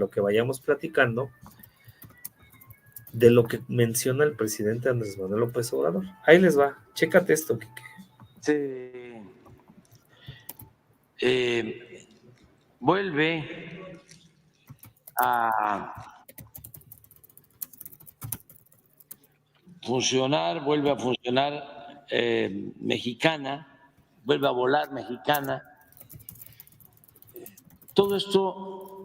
lo que vayamos platicando de lo que menciona el presidente Andrés Manuel López Obrador. Ahí les va, chécate esto, Quique. Vuelve a funcionar Mexicana, vuelve a volar Mexicana. Todo esto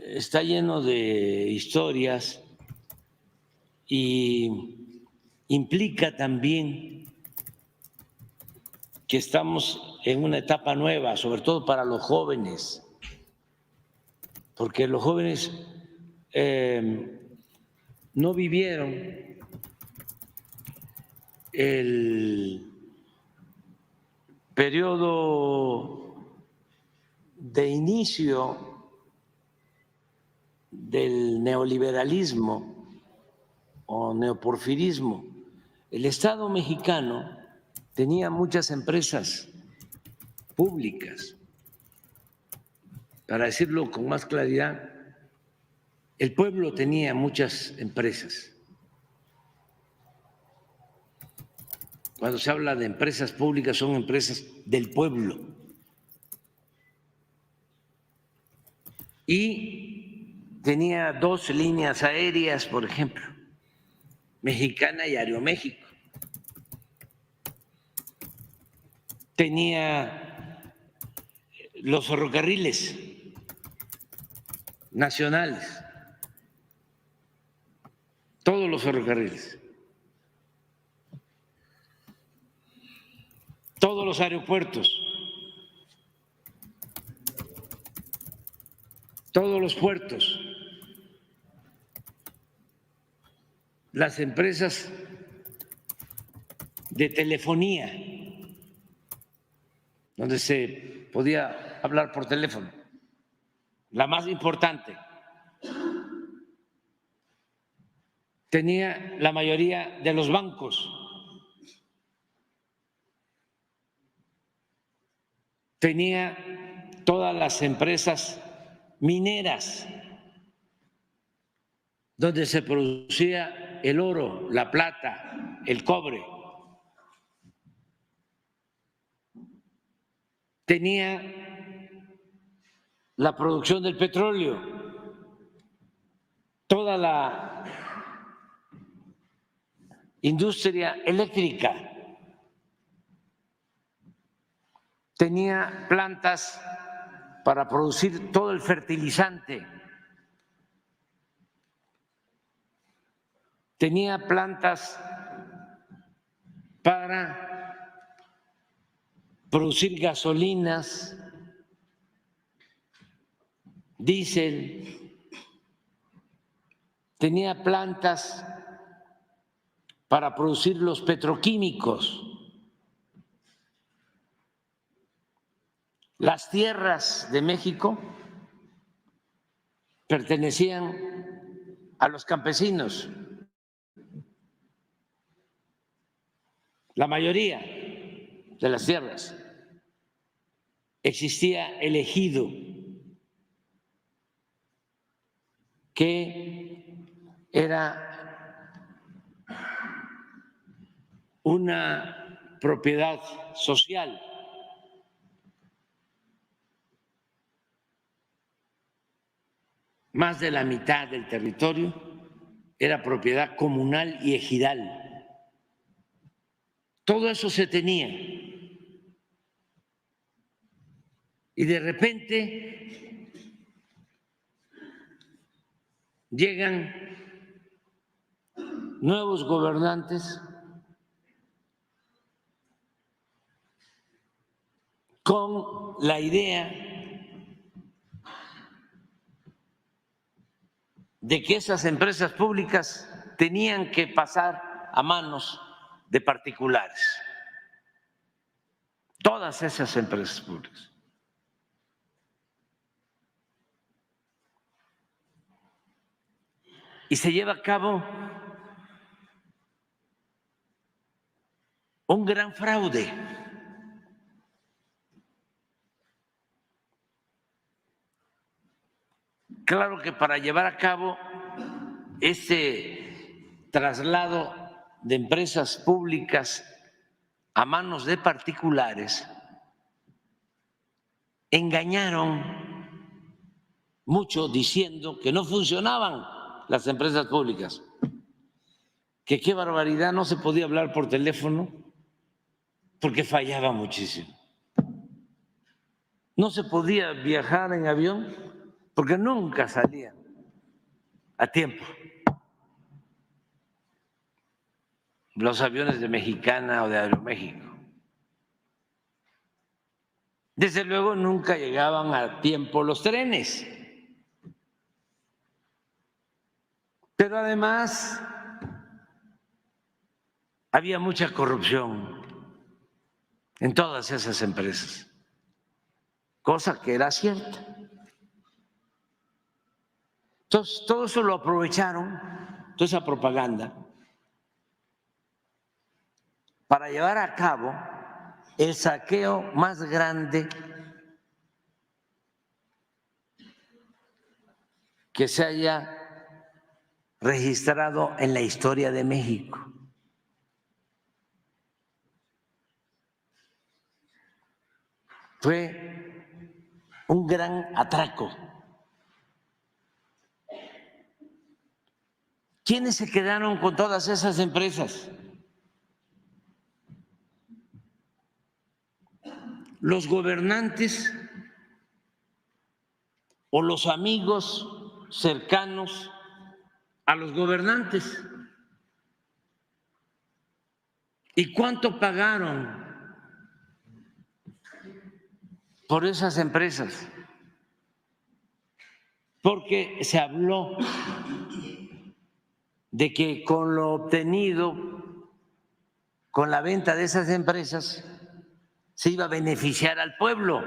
está lleno de historias y implica también que estamos en una etapa nueva, sobre todo para los jóvenes, porque los jóvenes no vivieron el periodo de inicio del neoliberalismo o neoporfirismo. El Estado mexicano tenía muchas empresas públicas. Para decirlo con más claridad, el pueblo tenía muchas empresas. Cuando se habla de empresas públicas, son empresas del pueblo. Y tenía 2 líneas aéreas, por ejemplo, Mexicana y Aeroméxico. Tenía los ferrocarriles nacionales, todos los ferrocarriles, todos los aeropuertos, todos los puertos, las empresas de telefonía, donde se podía hablar por teléfono, la más importante. Tenía la mayoría de los bancos, tenía todas las empresas mineras, donde se producía el oro, la plata, el cobre. Tenía la producción del petróleo, toda la industria eléctrica, tenía plantas para producir todo el fertilizante, tenía plantas para producir gasolinas, diésel, tenía plantas para producir los petroquímicos. Las tierras de México pertenecían a los campesinos, la mayoría de las tierras. Existía el ejido, que era una propiedad social. Más de la mitad del territorio era propiedad comunal y ejidal. Todo eso se tenía. Y de repente llegan nuevos gobernantes con la idea de que esas empresas públicas tenían que pasar a manos de particulares, todas esas empresas públicas. Y se lleva a cabo un gran fraude. Claro que para llevar a cabo este traslado de empresas públicas a manos de particulares, engañaron mucho diciendo que no funcionaban las empresas públicas, que qué barbaridad, no se podía hablar por teléfono porque fallaba muchísimo. No se podía viajar en avión porque nunca salían a tiempo los aviones de Mexicana o de Aeroméxico. Desde luego nunca llegaban a tiempo los trenes. Pero además había mucha corrupción en todas esas empresas, cosa que era cierta. Entonces, todo eso lo aprovecharon, toda esa propaganda, para llevar a cabo el saqueo más grande que se haya registrado en la historia de México. Fue un gran atraco. ¿Quiénes se quedaron con todas esas empresas? Los gobernantes o los amigos cercanos a los gobernantes. ¿Y cuánto pagaron por esas empresas? Porque se habló de que con lo obtenido con la venta de esas empresas se iba a beneficiar al pueblo.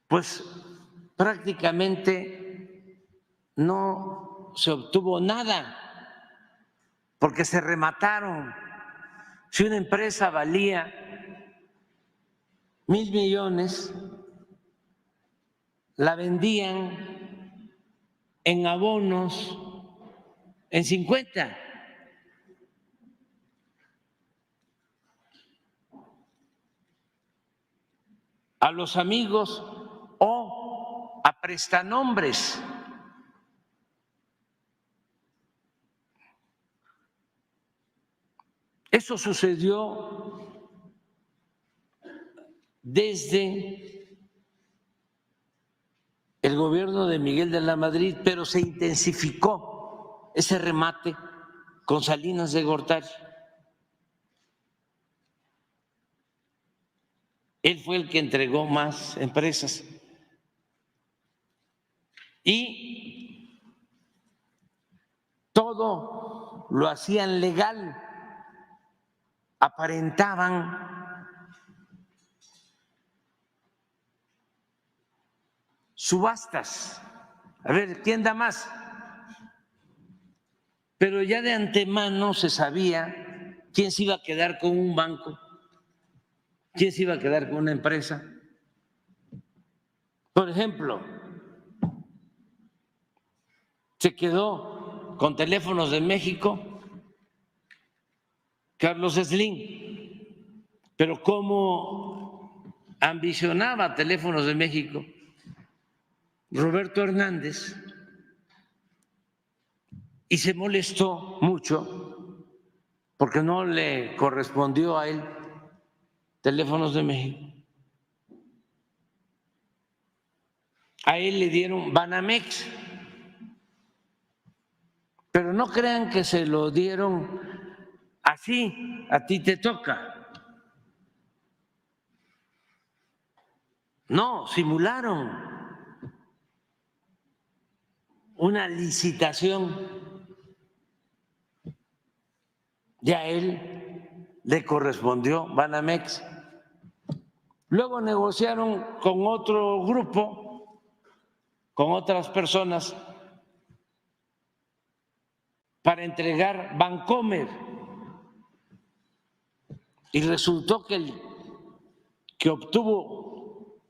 Pues prácticamente no se obtuvo nada, porque se remataron. Si una empresa valía 1,000 millones, la vendían en abonos en 50. A los amigos o a prestanombres. Eso sucedió desde el gobierno de Miguel de la Madrid, pero se intensificó ese remate con Salinas de Gortari. Él fue el que entregó más empresas. Y todo lo hacían legal, aparentaban subastas. A ver, ¿quién da más? Pero ya de antemano se sabía quién se iba a quedar con un banco, quién se iba a quedar con una empresa. Por ejemplo, se quedó con Teléfonos de México Carlos Slim, pero como ambicionaba Teléfonos de México Roberto Hernández, y se molestó mucho porque no le correspondió a él Teléfonos de México. A él le dieron Banamex, pero no crean que se lo dieron así, a ti te toca. No, simularon una licitación y a él le correspondió Banamex. Luego negociaron con otro grupo, con otras personas, para entregar Bancomer. Y resultó que el que obtuvo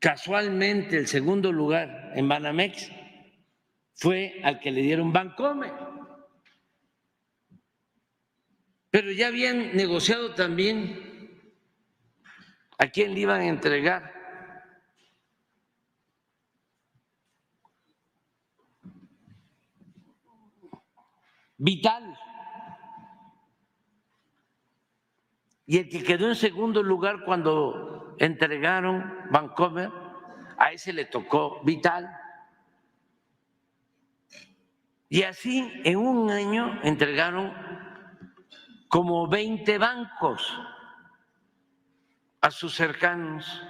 Casualmente, el segundo lugar en Banamex fue al que le dieron Bancomer. Pero ya habían negociado también a quién le iban a entregar. Vital. Y el que quedó en segundo lugar cuando entregaron Bancomer, a ese le tocó Vital. Y así en un año entregaron como 20 bancos a sus cercanos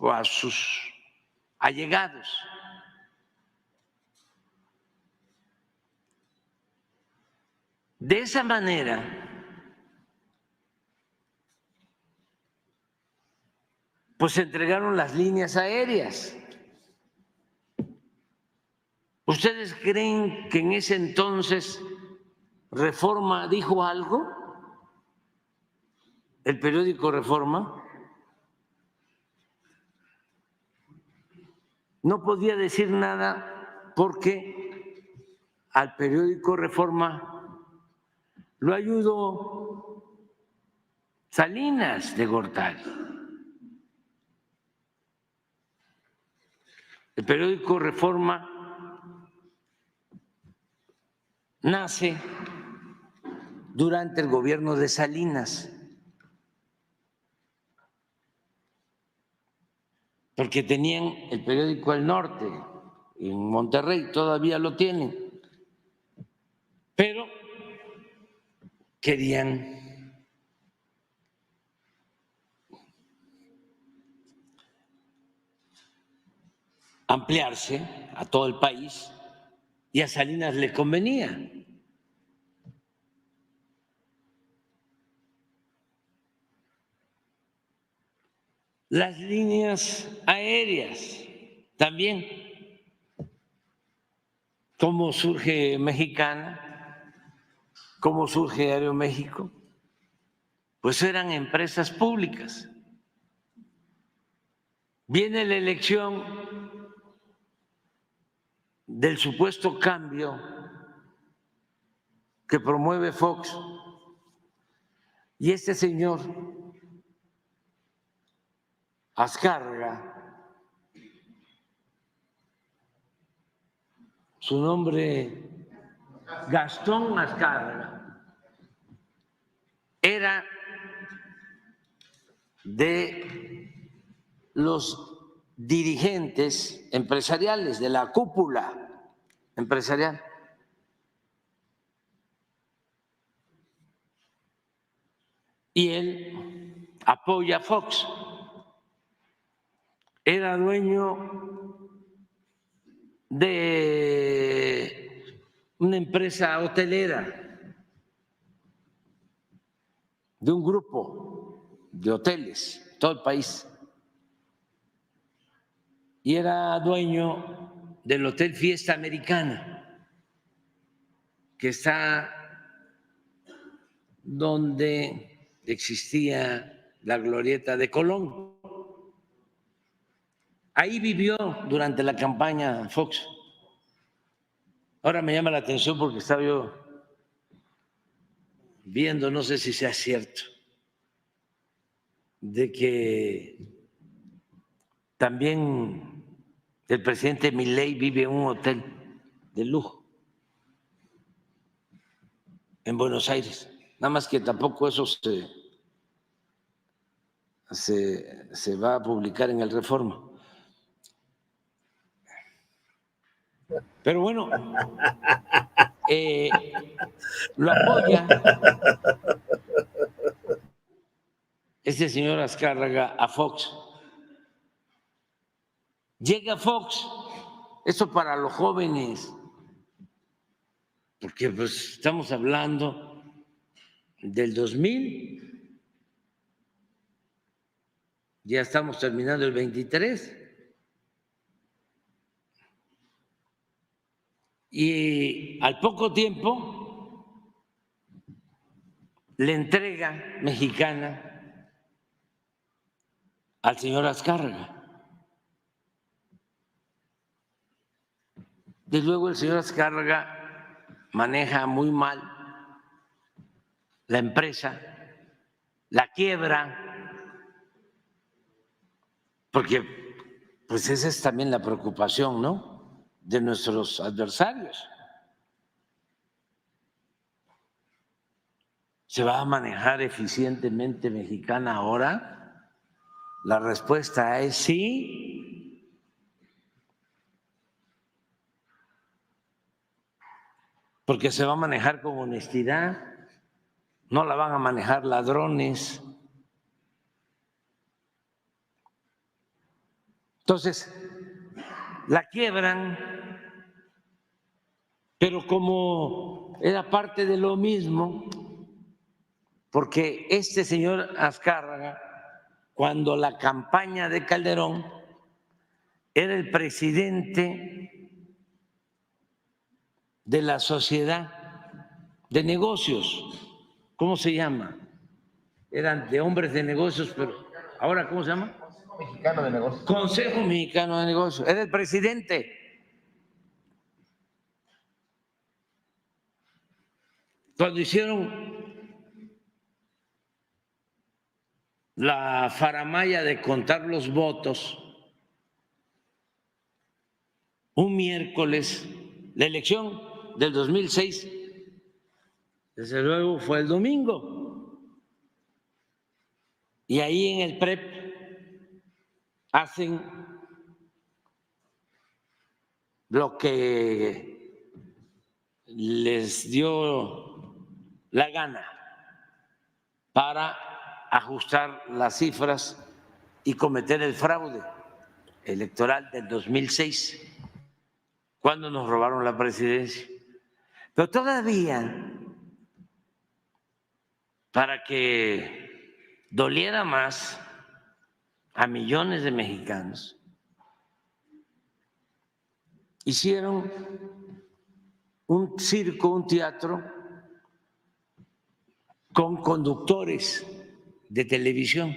o a sus allegados. De esa manera, pues se entregaron las líneas aéreas. ¿Ustedes creen que en ese entonces Reforma dijo algo? ¿El periódico Reforma? No podía decir nada porque al periódico Reforma lo ayudó Salinas de Gortari. El periódico Reforma nace durante el gobierno de Salinas, porque tenían el periódico El Norte en Monterrey, todavía lo tienen, pero querían ampliarse a todo el país y a Salinas le convenía. Las líneas aéreas también, cómo surge Mexicana, cómo surge Aeroméxico, pues eran empresas públicas. Viene la elección del supuesto cambio que promueve Fox y este señor Azcárraga, su nombre Gastón Azcárraga, era de los dirigentes empresariales, de la cúpula empresarial. Y él apoya a Fox. Era dueño de una empresa hotelera, de un grupo de hoteles en todo el país. Y era dueño del Hotel Fiesta Americana, que está donde existía la glorieta de Colón. Ahí vivió durante la campaña Fox. Ahora me llama la atención porque estaba yo viendo, no sé si sea cierto, de que también el presidente Milei vive en un hotel de lujo en Buenos Aires. Nada más que tampoco eso se va a publicar en el Reforma. Pero bueno, lo apoya este señor Azcárraga a Fox. Llega Fox, eso para los jóvenes, porque pues estamos hablando del 2000, ya estamos terminando el 23. Y al poco tiempo le entrega Mexicana al señor Azcárraga. Desde luego el señor Azcárraga maneja muy mal la empresa, la quiebra, porque pues esa es también la preocupación, ¿no?, de nuestros adversarios. ¿Se va a manejar eficientemente Mexicana ahora? La respuesta es sí. Porque se va a manejar con honestidad, no la van a manejar ladrones. Entonces, la quiebran, pero como era parte de lo mismo, porque este señor Azcárraga, cuando la campaña de Calderón, era el presidente de la sociedad de negocios, ¿cómo se llama? Eran de hombres de negocios, pero ahora, ¿cómo se llama? Consejo Mexicano de Negocios. Consejo Mexicano de Negocios, era el presidente. Cuando hicieron la faramalla de contar los votos, un miércoles, la elección del 2006, desde luego fue el domingo, y ahí en el PREP hacen lo que les dio la gana para ajustar las cifras y cometer el fraude electoral del 2006, cuando nos robaron la presidencia. Pero todavía, para que doliera más a millones de mexicanos, hicieron un circo, un teatro con conductores de televisión.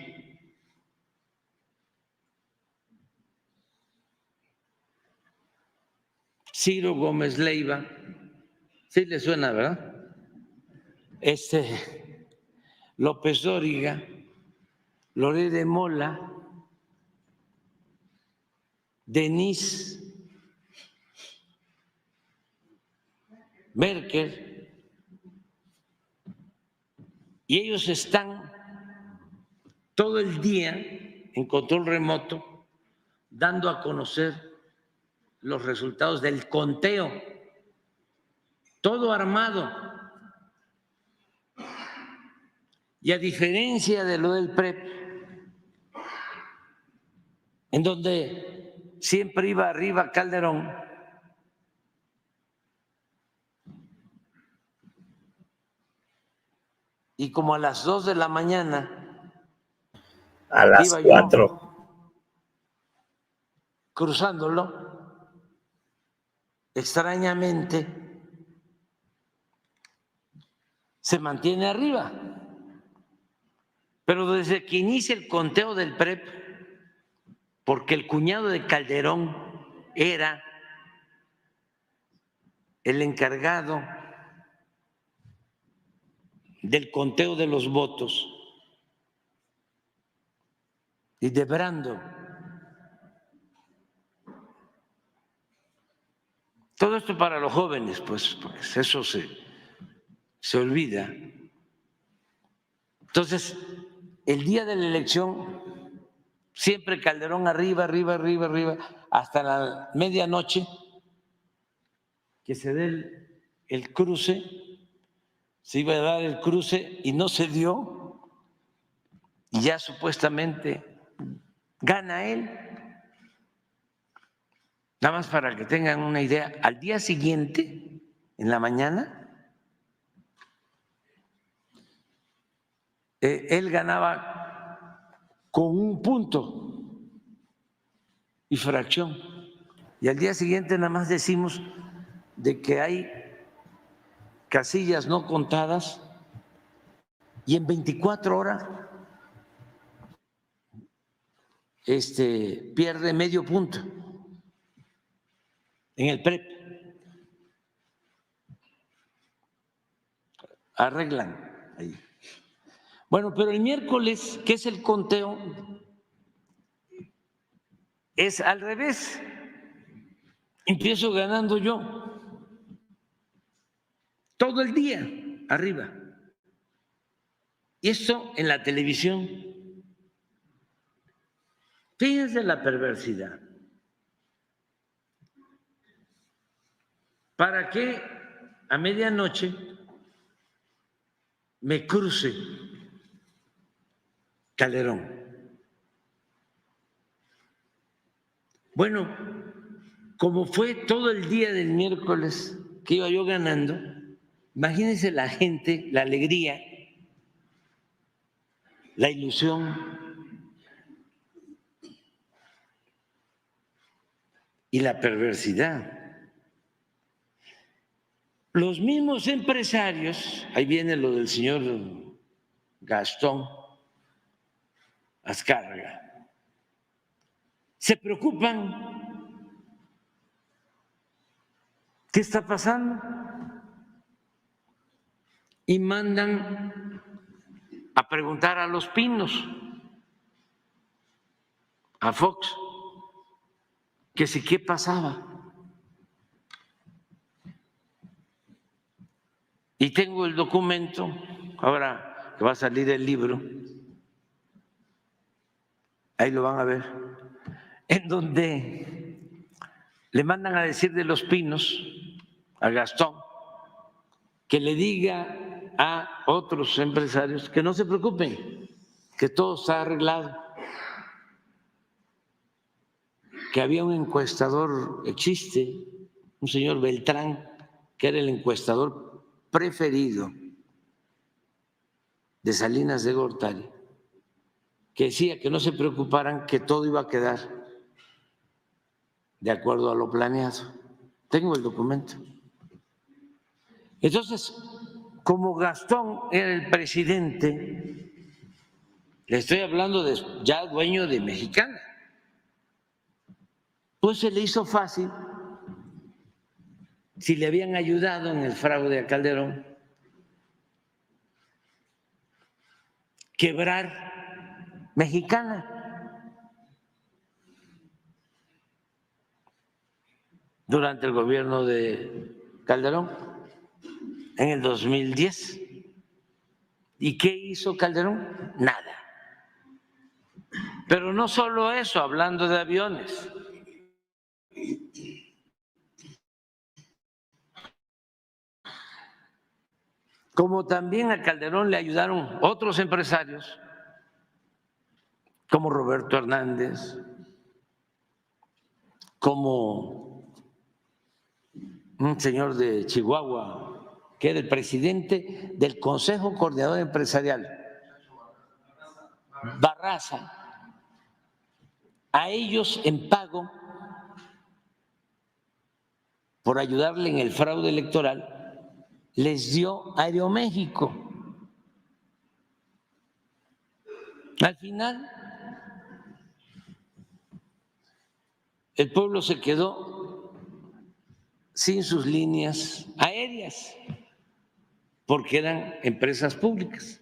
Ciro Gómez Leiva, sí le suena, ¿verdad? López Dóriga, Loret de Mola, Denise Merkel, y ellos están todo el día en control remoto dando a conocer los resultados del conteo, todo armado. Y a diferencia de lo del PREP, en donde siempre iba arriba Calderón, y como a las 2 de la mañana A las iba 4. yo cruzándolo, extrañamente se mantiene arriba. Pero desde que inicia el conteo del PREP, porque el cuñado de Calderón era el encargado del conteo de los votos, y de Brando. Todo esto para los jóvenes, pues eso se olvida. Entonces, el día de la elección, siempre Calderón arriba, arriba, arriba, arriba, hasta la medianoche, que se dé el cruce, se iba a dar el cruce y no se dio, y ya supuestamente gana él. Nada más para que tengan una idea, al día siguiente, en la mañana, él ganaba con 1 punto y fracción. Y al día siguiente nada más decimos de que hay casillas no contadas, y en 24 horas pierde medio punto en el PREP. Arreglan ahí. Bueno, pero el miércoles, que es el conteo, es al revés. Empiezo ganando yo. Todo el día arriba. Y esto en la televisión. Fíjense la perversidad. ¿Para qué a medianoche me cruce Calderón? Bueno, como fue todo el día del miércoles que iba yo ganando, imagínense la gente, la alegría, la ilusión y la perversidad. Los mismos empresarios, ahí viene lo del señor Gastón Azcárraga, se preocupan. ¿Qué está pasando? Y mandan a preguntar a Los Pinos, a Fox, que si qué pasaba. Y tengo el documento, ahora que va a salir el libro, ahí lo van a ver, en donde le mandan a decir de Los Pinos a Gastón que le diga a otros empresarios que no se preocupen, que todo está arreglado, que había un encuestador, existe un señor Beltrán, que era el encuestador preferido de Salinas de Gortari, que decía que no se preocuparan, que todo iba a quedar de acuerdo a lo planeado. Tengo el documento. Entonces, como Gastón era el presidente, le estoy hablando de ya dueño de Mexicana, pues se le hizo fácil, si le habían ayudado en el fraude a Calderón, quebrar Mexicana. Durante el gobierno de Calderón, en el 2010. ¿Y qué hizo Calderón? Nada. Pero no solo eso, hablando de aviones. Como también a Calderón le ayudaron otros empresarios, como Roberto Hernández, como un señor de Chihuahua, que era el presidente del Consejo Coordinador Empresarial, Barraza. A ellos en pago por ayudarle en el fraude electoral, les dio Aeroméxico. Al final, el pueblo se quedó sin sus líneas aéreas porque eran empresas públicas.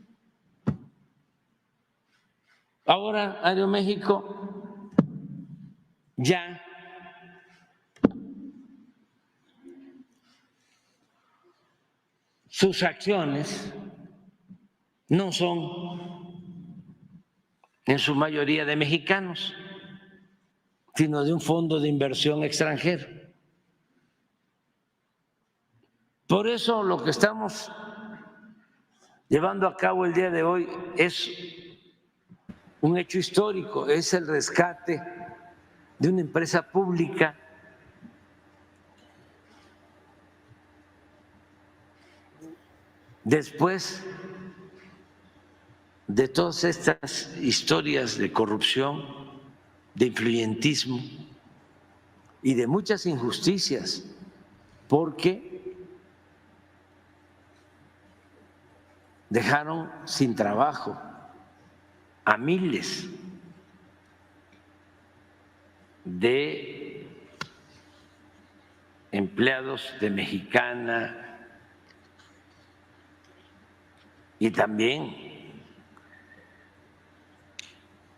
Ahora Aeroméxico ya sus acciones no son en su mayoría de mexicanos, sino de un fondo de inversión extranjero. Por eso lo que estamos llevando a cabo el día de hoy es un hecho histórico, es el rescate de una empresa pública después de todas estas historias de corrupción, de influyentismo y de muchas injusticias, porque dejaron sin trabajo a miles de empleados de Mexicana y también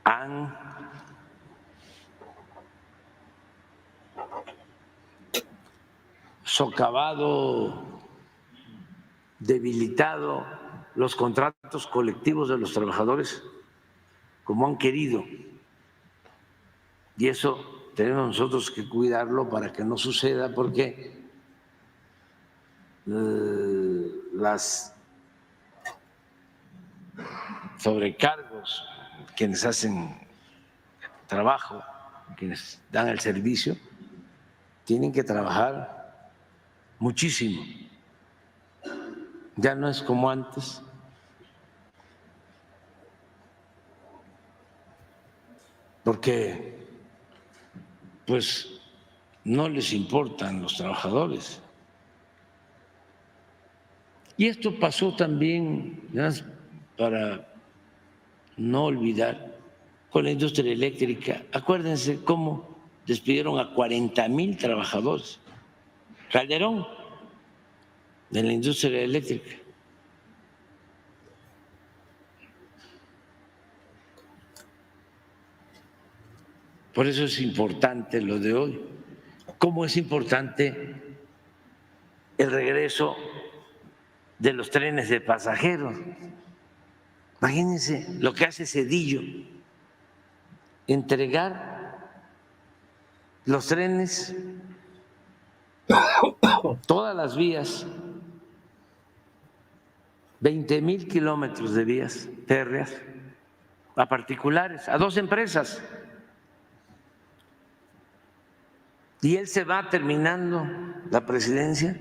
han socavado, debilitado los contratos colectivos de los trabajadores como han querido. Y eso tenemos nosotros que cuidarlo para que no suceda, porque las sobrecargos, quienes hacen trabajo, quienes dan el servicio, tienen que trabajar muchísimo. Ya no es como antes. Porque pues no les importan los trabajadores. Y esto pasó también, para no olvidar, con la industria eléctrica. Acuérdense cómo despidieron a 40,000 trabajadores. Calderón, de la industria eléctrica. Por eso es importante lo de hoy. ¿Cómo es importante el regreso de los trenes de pasajeros? Imagínense lo que hace Zedillo, entregar los trenes, todas las vías, 20,000 kilómetros de vías férreas a particulares, a 2 empresas. Y él se va terminando la presidencia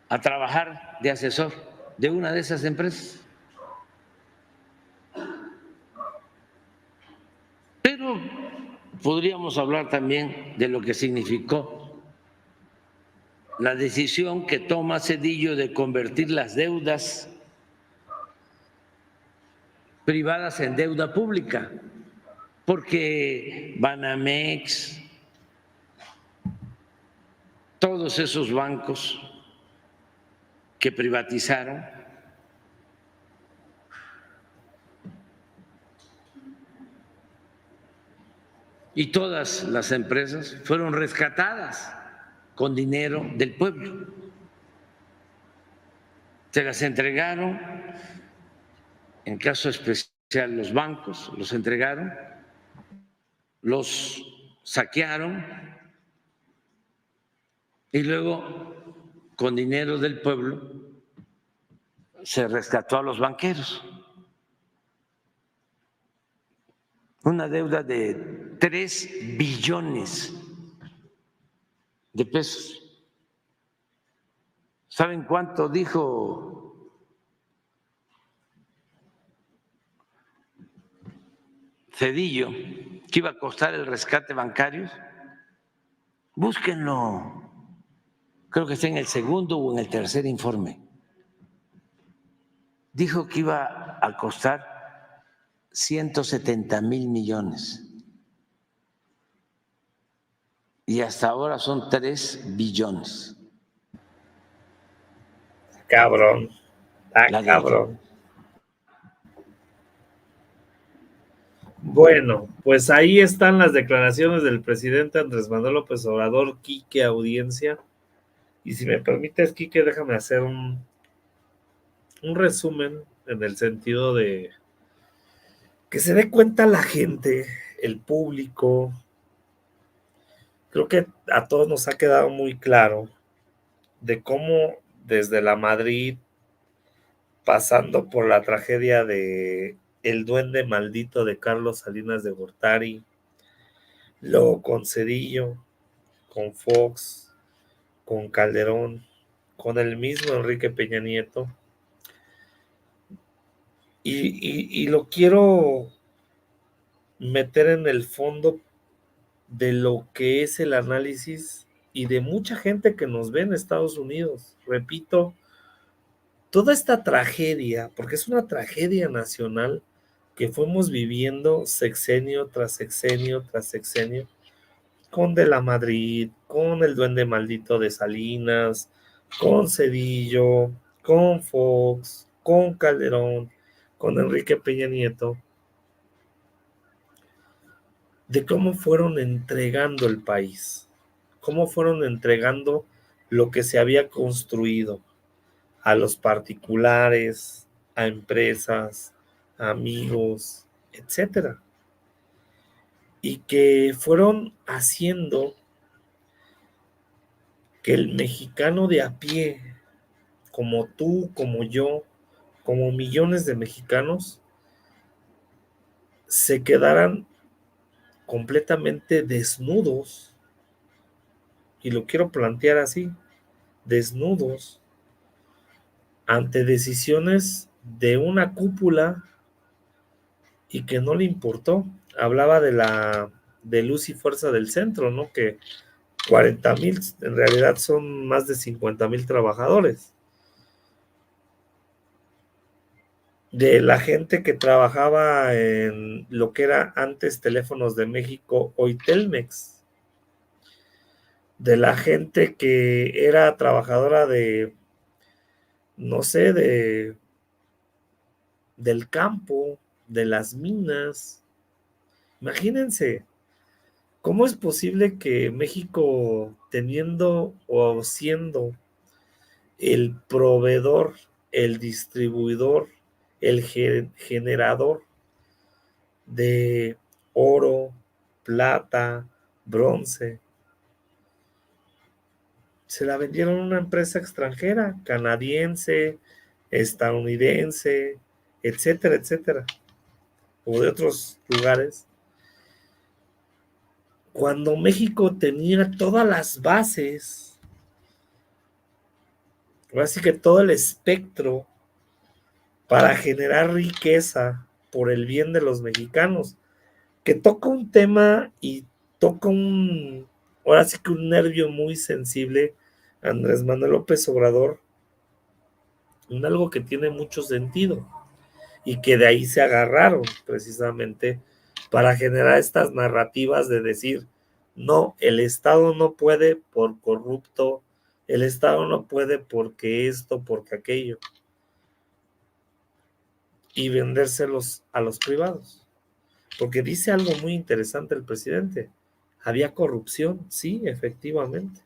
a trabajar de asesor de una de esas empresas. Pero podríamos hablar también de lo que significó la decisión que toma Zedillo de convertir las deudas privadas en deuda pública, porque Banamex, todos esos bancos que privatizaron, y todas las empresas fueron rescatadas con dinero del pueblo. Se las entregaron, en caso especial los bancos los entregaron, los saquearon y luego con dinero del pueblo se rescató a los banqueros. Una deuda de 3 billones de pesos. ¿Saben cuánto dijo Zedillo que iba a costar el rescate bancario? Búsquenlo. Creo que está en el segundo o en el tercer informe. Dijo que iba a costar 170,000 millones. Y hasta ahora son 3 billones. Cabrón. Cabrón. Bueno, pues ahí están las declaraciones del presidente Andrés Manuel López Obrador, Quique, audiencia. Y si me permites, Quique, déjame hacer un resumen en el sentido de que se dé cuenta la gente, el público. Creo que a todos nos ha quedado muy claro de cómo desde la Madrid, pasando por la tragedia de el duende maldito de Carlos Salinas de Gortari, luego con Zedillo, con Fox, con Calderón, con el mismo Enrique Peña Nieto. Y lo quiero meter en el fondo de lo que es el análisis y de mucha gente que nos ve en Estados Unidos. Repito, toda esta tragedia, porque es una tragedia nacional, que fuimos viviendo sexenio tras sexenio tras sexenio, con De la Madrid, con el duende maldito de Salinas, con Cedillo, con Fox, con Calderón, con Enrique Peña Nieto, de cómo fueron entregando el país, cómo fueron entregando lo que se había construido a los particulares, a empresas, a amigos, etcétera. Y que fueron haciendo que el mexicano de a pie, como tú, como yo, como millones de mexicanos, se quedaran completamente desnudos, y lo quiero plantear así, desnudos, ante decisiones de una cúpula y que no le importó. Hablaba de luz y fuerza del centro, ¿no? Que 40,000, en realidad son más de 50,000 trabajadores. De la gente que trabajaba en lo que era antes Teléfonos de México, hoy Telmex. De la gente que era trabajadora de, no sé, del campo, de las minas. Imagínense, ¿cómo es posible que México, teniendo o siendo el proveedor, el distribuidor, el generador de oro, plata, bronce, se la vendieron a una empresa extranjera, canadiense, estadounidense, etcétera, etcétera, o de otros lugares, cuando México tenía todas las bases, así que todo el espectro para generar riqueza por el bien de los mexicanos, que toca un tema y toca ahora sí que un nervio muy sensible, Andrés Manuel López Obrador, en algo que tiene mucho sentido y que de ahí se agarraron precisamente para generar estas narrativas de decir, no, el Estado no puede por corrupto, el Estado no puede porque esto, porque aquello, y vendérselos a los privados. Porque dice algo muy interesante el presidente. Había corrupción, sí, efectivamente.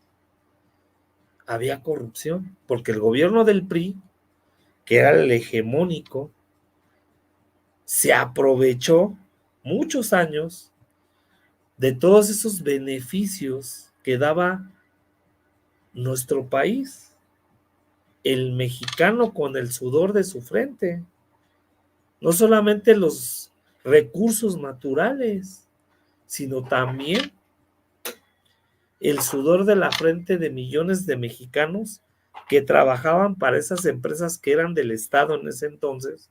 Había corrupción, porque el gobierno del PRI, que era el hegemónico, se aprovechó muchos años de todos esos beneficios que daba nuestro país, el mexicano con el sudor de su frente, no solamente los recursos naturales, sino también el sudor de la frente de millones de mexicanos que trabajaban para esas empresas que eran del Estado en ese entonces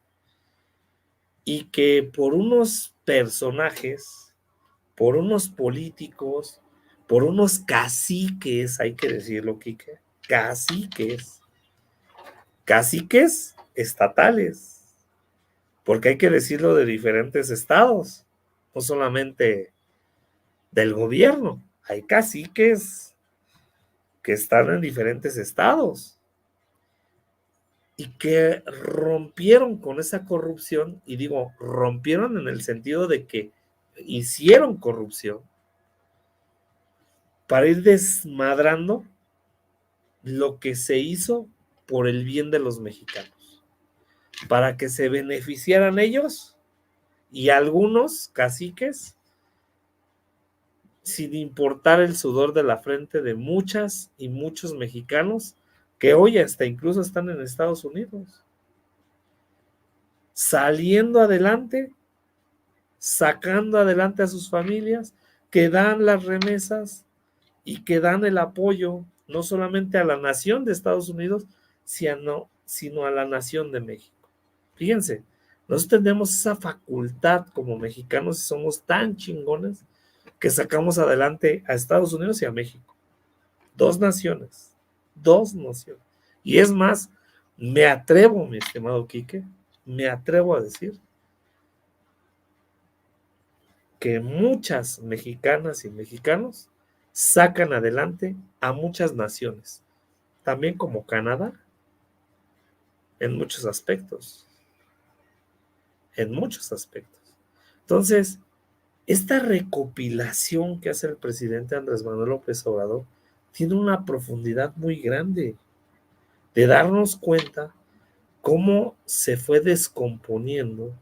y que por unos personajes, por unos políticos, por unos caciques, hay que decirlo, Quique, caciques, caciques estatales, porque hay que decirlo de diferentes estados, no solamente del gobierno, hay caciques que están en diferentes estados y que rompieron con esa corrupción, y digo, rompieron en el sentido de que hicieron corrupción para ir desmadrando lo que se hizo por el bien de los mexicanos, para que se beneficiaran ellos y algunos caciques, sin importar el sudor de la frente de muchas y muchos mexicanos que hoy hasta incluso están en Estados Unidos, saliendo adelante, sacando adelante a sus familias, que dan las remesas y que dan el apoyo no solamente a la nación de Estados Unidos, sino a la nación de México. Fíjense, nosotros tenemos esa facultad como mexicanos y somos tan chingones que sacamos adelante a Estados Unidos y a México. Dos naciones, dos naciones. Y es más, me atrevo, mi estimado Quique, me atrevo a decir que muchas mexicanas y mexicanos sacan adelante a muchas naciones, también como Canadá, en muchos aspectos, en muchos aspectos. Entonces, esta recopilación que hace el presidente Andrés Manuel López Obrador tiene una profundidad muy grande de darnos cuenta cómo se fue descomponiendo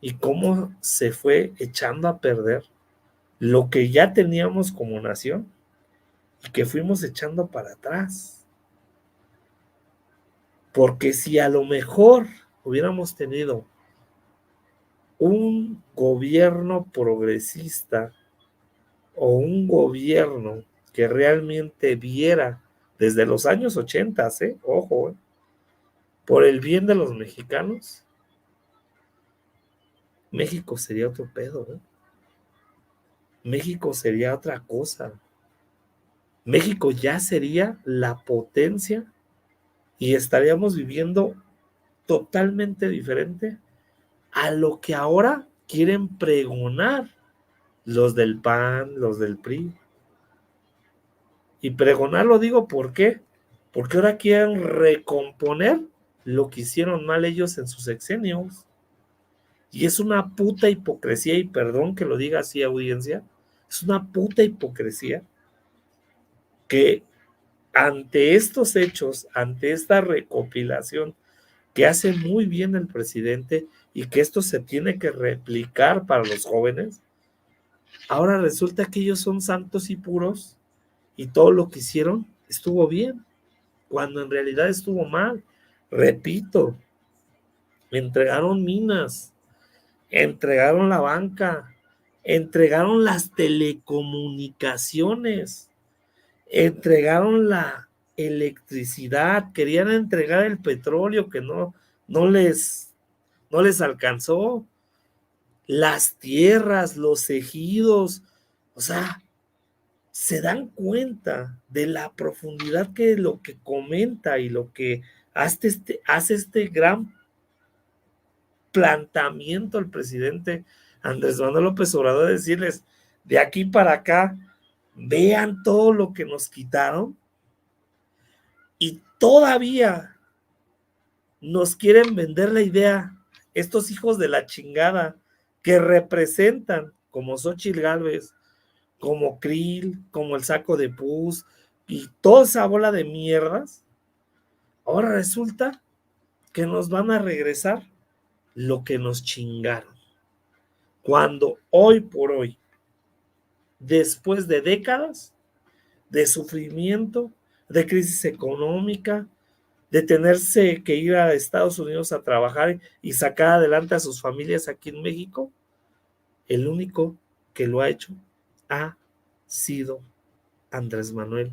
y cómo se fue echando a perder lo que ya teníamos como nación y que fuimos echando para atrás. Porque si a lo mejor hubiéramos tenido un gobierno progresista o un gobierno que realmente viera desde los años 80, ojo, por el bien de los mexicanos, México sería otro pedo, ¿eh? México sería otra cosa. México ya sería la potencia y estaríamos viviendo totalmente diferente a lo que ahora quieren pregonar los del PAN, los del PRI. Y pregonar lo digo ¿por qué? Porque ahora quieren recomponer lo que hicieron mal ellos en sus sexenios. Y es una puta hipocresía, y perdón que lo diga así, audiencia, es una puta hipocresía que ante estos hechos, ante esta recopilación que hace muy bien el presidente y que esto se tiene que replicar para los jóvenes, ahora resulta que ellos son santos y puros y todo lo que hicieron estuvo bien, cuando en realidad estuvo mal. Repito, entregaron minas, entregaron la banca, entregaron las telecomunicaciones, entregaron la electricidad, querían entregar el petróleo que no les, no les alcanzó, las tierras, los ejidos, o sea, se dan cuenta de la profundidad que lo que comenta y lo que hace este gran planteamiento el presidente Andrés Manuel López Obrador, de decirles, de aquí para acá, vean todo lo que nos quitaron y todavía nos quieren vender la idea, estos hijos de la chingada, que representan como Xóchitl Gálvez, como Krill, como el Saco de Pus y toda esa bola de mierdas, ahora resulta que nos van a regresar lo que nos chingaron. Cuando hoy por hoy, después de décadas de sufrimiento, de crisis económica, de tenerse que ir a Estados Unidos a trabajar y sacar adelante a sus familias aquí en México, el único que lo ha hecho ha sido Andrés Manuel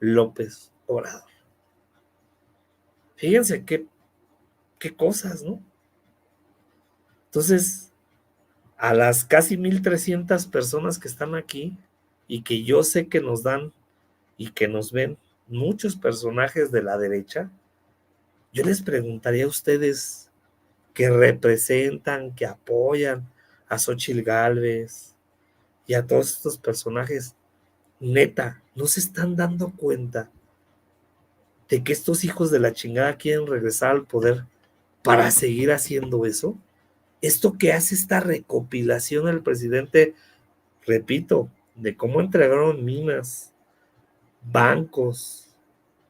López Obrador. Fíjense qué cosas, ¿no? Entonces, a las casi 1,300 personas que están aquí y que yo sé que nos dan y que nos ven muchos personajes de la derecha, yo les preguntaría a ustedes que representan, que apoyan a Xóchitl Gálvez y a todos estos personajes, neta, ¿no se están dando cuenta de que estos hijos de la chingada quieren regresar al poder para seguir haciendo eso? Esto que hace esta recopilación el presidente, repito, de cómo entregaron minas, bancos,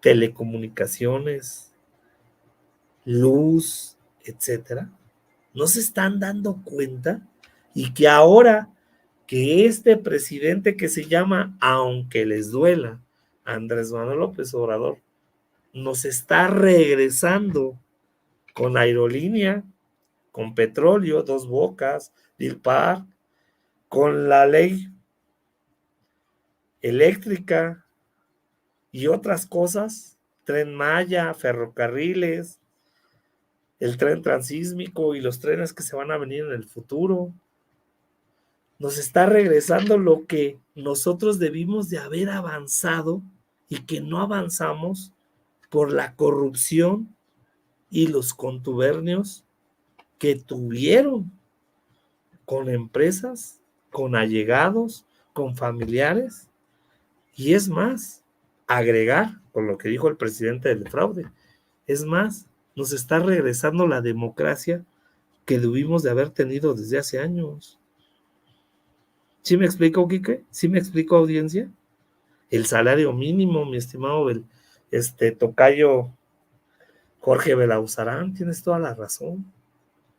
telecomunicaciones, luz, etcétera, no se están dando cuenta y que ahora que este presidente que se llama, aunque les duela, Andrés Manuel López Obrador, nos está regresando con aerolínea, con petróleo, Dos Bocas, Dilpar, con la ley eléctrica y otras cosas, Tren Maya, ferrocarriles, el tren transísmico y los trenes que se van a venir en el futuro. Nos está regresando lo que nosotros debimos de haber avanzado y que no avanzamos por la corrupción y los contubernios que tuvieron con empresas con allegados, con familiares, y es más, agregar con lo que dijo el presidente del fraude, es más, nos está regresando la democracia que debimos de haber tenido desde hace años. ¿Sí me explico, Quique? ¿Sí me explico, audiencia? El salario mínimo, mi estimado tocayo Jorge Belauzarán, tienes toda la razón.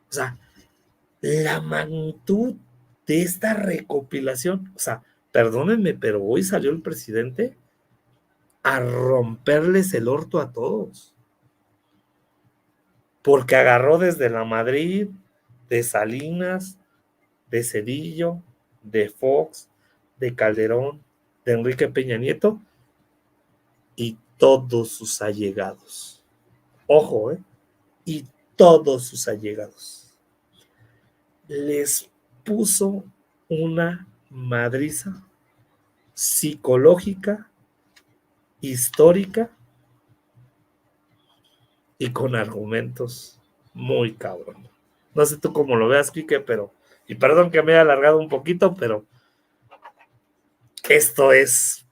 O sea, la magnitud de esta recopilación, o sea, perdónenme, pero hoy salió el presidente a romperles el orto a todos, porque agarró desde la Madrid, de Salinas, de Cedillo, de Fox, de Calderón, de Enrique Peña Nieto y todos sus allegados. Ojo, y todos sus allegados. Les puso una madriza psicológica, histórica y con argumentos muy cabrón. No sé tú cómo lo veas, Quique, pero, y perdón que me haya alargado un poquito, pero esto es